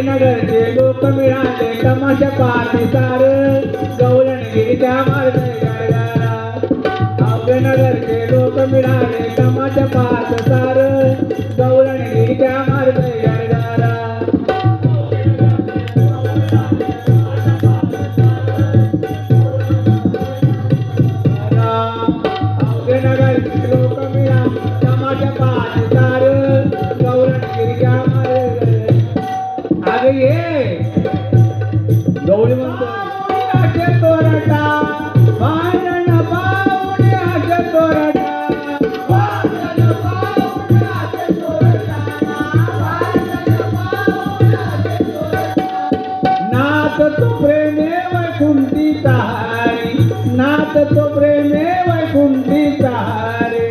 नगरचे लोक मिळाले तमाशा पाहते सार गवळणगिरीच्या मार्गाला अवघे नगरचे लोक मिळाले तमाशा पाहते सार गवळणगिरीच्या मार्गाला अवघे नगरचे लोक मिळाले तमाशा पाहते सार गवळणगिरीच्या अरे ये गौरी म्हणतो आशे तोरटा भांडण पाहुणे आशे तोरटा भांडण पाहुणे आशे तोरटा भांडण पाहुणे आशे तोरटा नाथ तो प्रेमे वैकुंठी सहारी नाथ तो प्रेमे वैकुंठी सहारी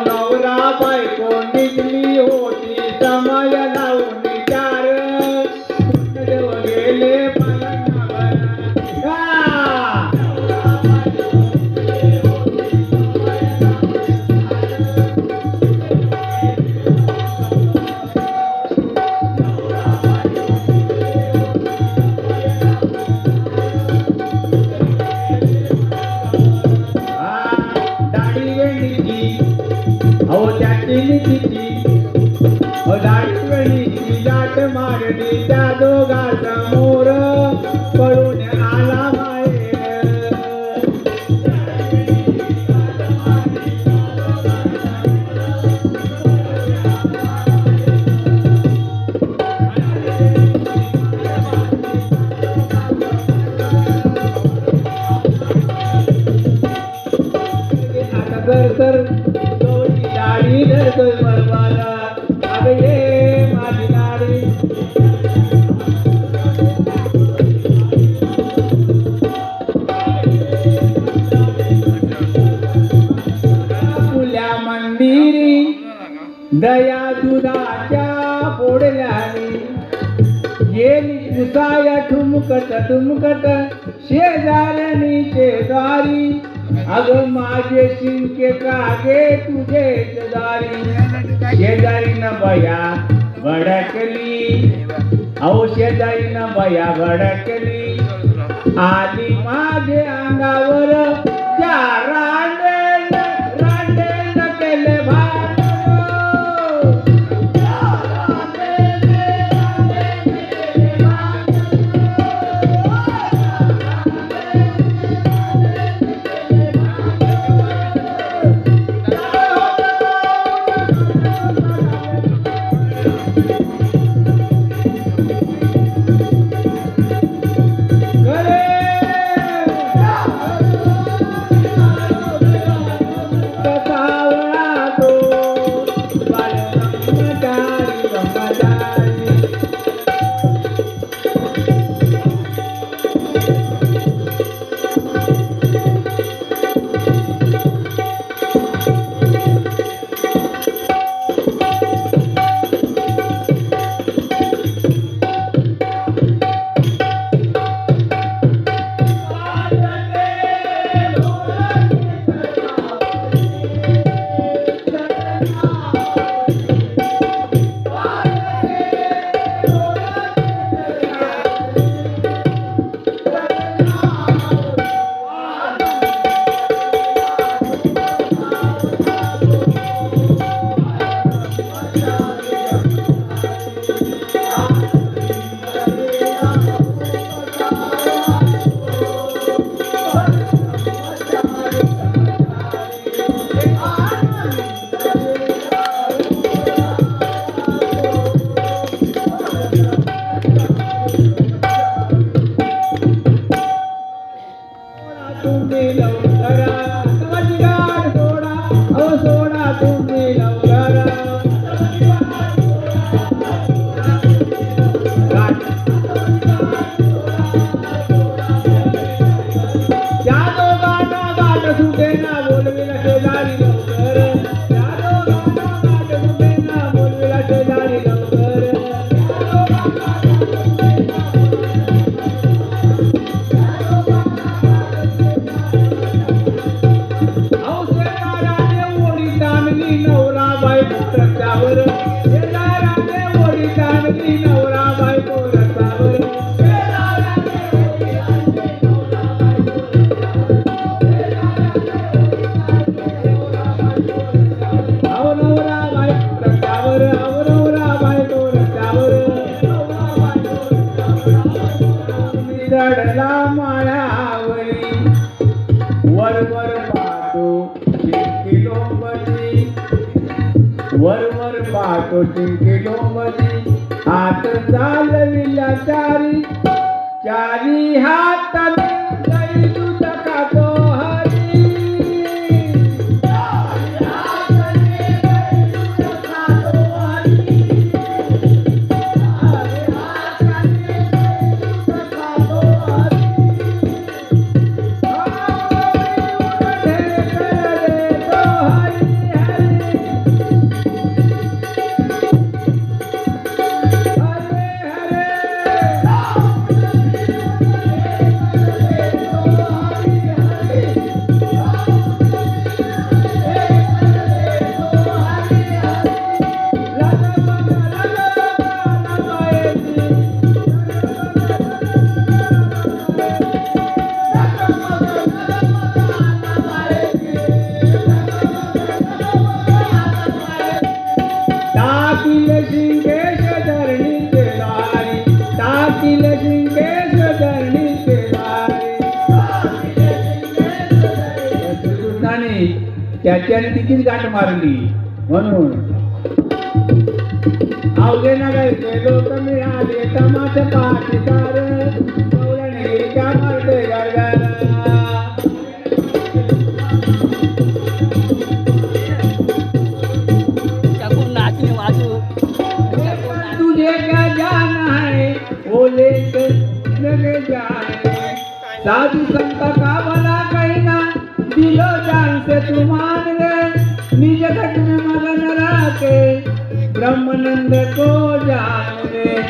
नवरा बायको निघली होती समय लावून चार देव गेले लाट मारली त्या दोघा समोर पळून आला बाहेर आता तर दोन्ही गाडी धरतोय बरबाला अगं ये माझी गाडी फुल्या मंदिरी दया दुधाच्या पोडल्याने गेली पुसाया ठुमकट ठुमकट शेजारणी शेजारी अगं माझे शिंके कागे तुझे शेजारी न बया भडकली अहो शेजारी न बया भडकली आली माझे अंगावर त्या रांडेल केले भांडण रस्त्यावर शेजाऱ्याने ओढी ताणली नवरा बायको रस्त्यावर अहो नवरा बायको रस्त्यावर अहो नवरा बायको रस्त्यावर चढला माळ्यावरी वर वर पाहतो चिंकी लोंबली वर वर पाहतो चिंकी लोंबली हात चालविल्या चारी चारी हाताने दही दूध खातो हरी त्याच्याने तिचीच गाठ मारली म्हणून अवघे नगायचे लोक मिळाले तमाशा पाठीदार गवळणी त्या मारते गरगारा तुझे क्या जाना है बोले लगे जाने साधु संत का भला कहना दिलो जान से तू मान गए निज घट में मगन रहके ब्रह्मानंद को जान गए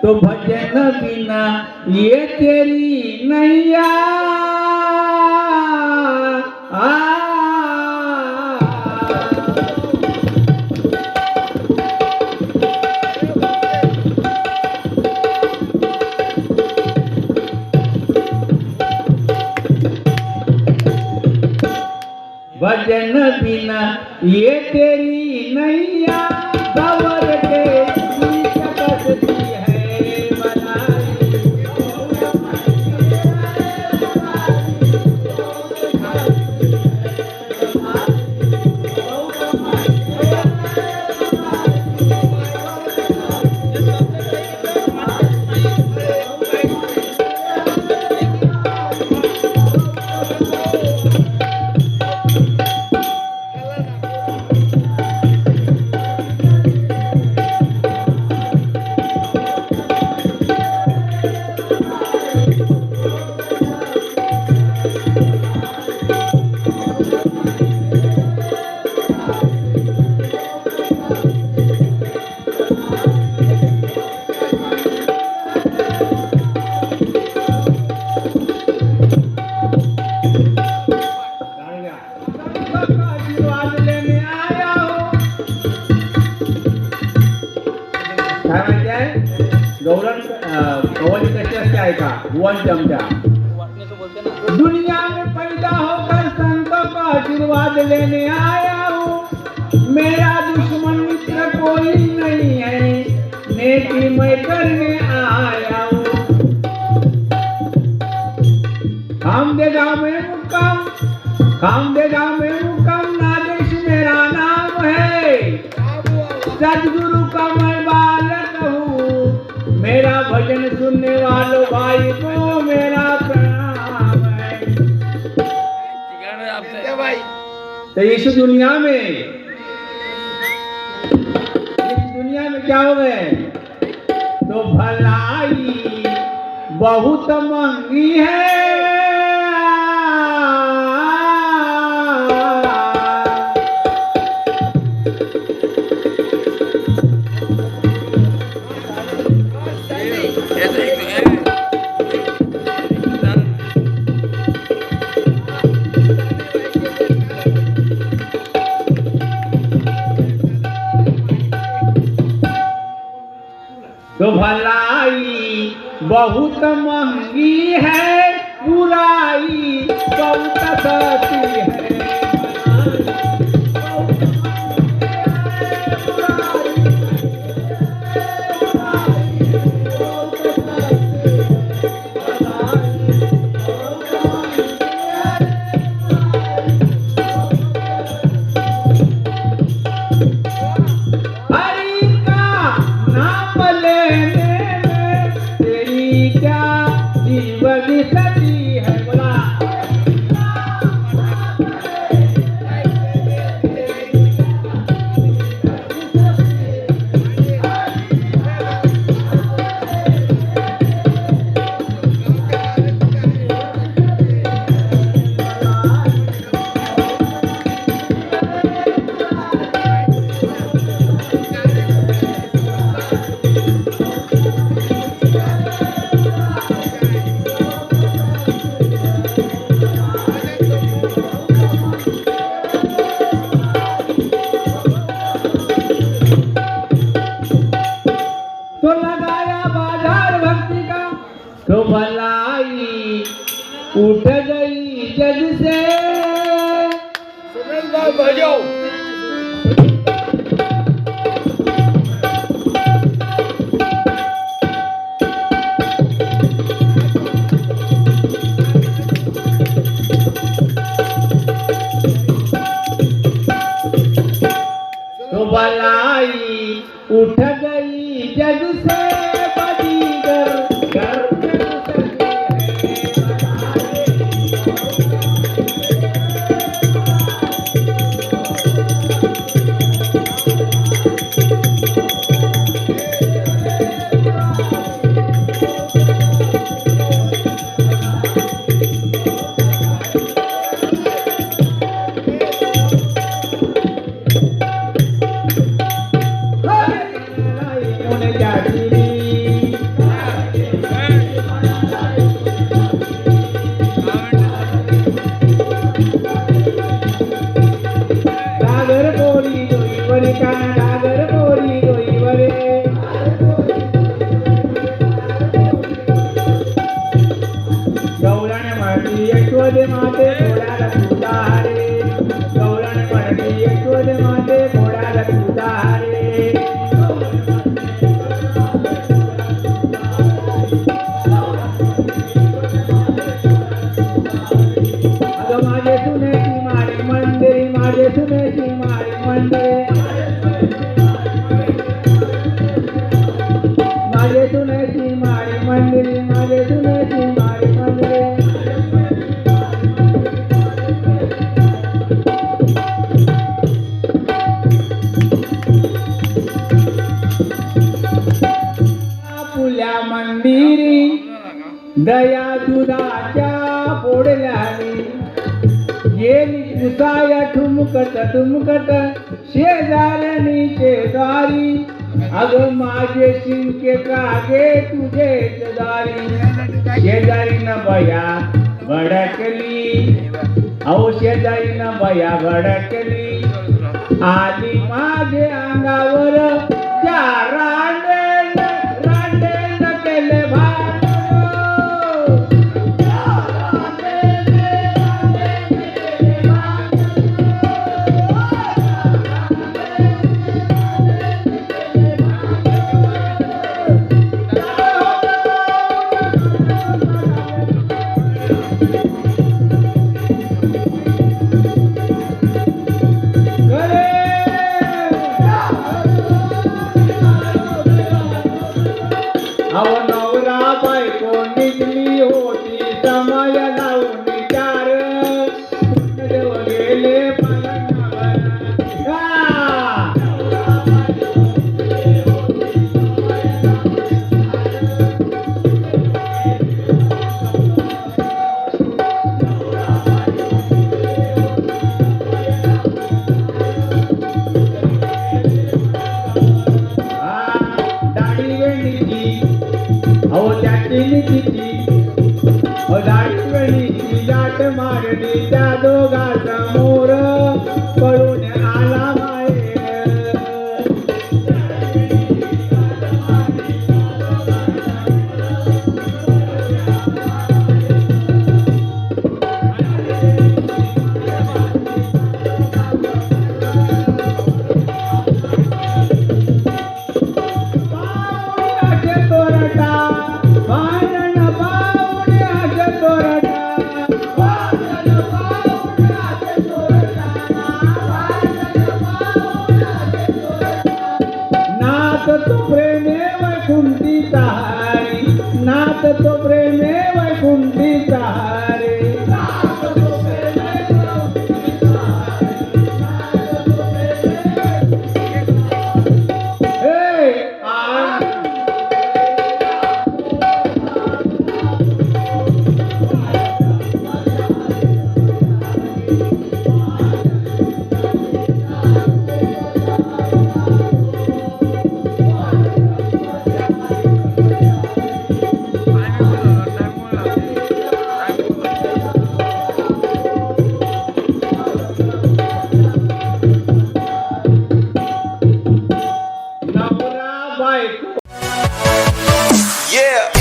तो भजन बिना ये तेरी नैया भजन बिना ये तेरी नैया गवर के बीच बसती है बनाई वन चमचा दुनिया में पैदा होकर संतों का आशीर्वाद लेने आया हूँ मेरा दुश्मन मित्र कोई नहीं है नेकी मैं करने आया हूँ खामदेगा में मुक्काम नादेश मेरा नाम है सदगुरु का मैं बालक हूँ मेरा भजन सुनने वालों भाई को मेरा प्रणाम है। तो इस दुनिया में क्या हो गए तो भलाई बहुत महंगी है तो भलाई बहुत महंगी है, बुराई बहुत सस्ती है। तो लगाया बाजार भक्ति का, तो भलाई उठ गई जग से। बजाओ तो भलाई उठ गई जग से, बदीगर घर में घुस यशोदे माते घोड्याला तुझा रे, गौराने म्हणती यशोदे माते घोड्याला तुझा रे। अगं माझे सुनेची माळी मंदिरी, माझे सुनेची माळी मंदिरी, माझे सुनेची माळी मंदिरी, माझे सुनेची माळी मंदिरी। फुल्या मंदिरी दया दुधाच्या पोडल्याने, गेली पुसाया ठुमकट ठुमकट शेजारणी शेजारी। अगं माझे शिंके कागे तुझे दारी, शेजारी न बया भडकली, अहो शेजारी न बया भडकली, आली माझे अंगावर त्या रांडेल रांडेल केले भांडण। बायको Yeah.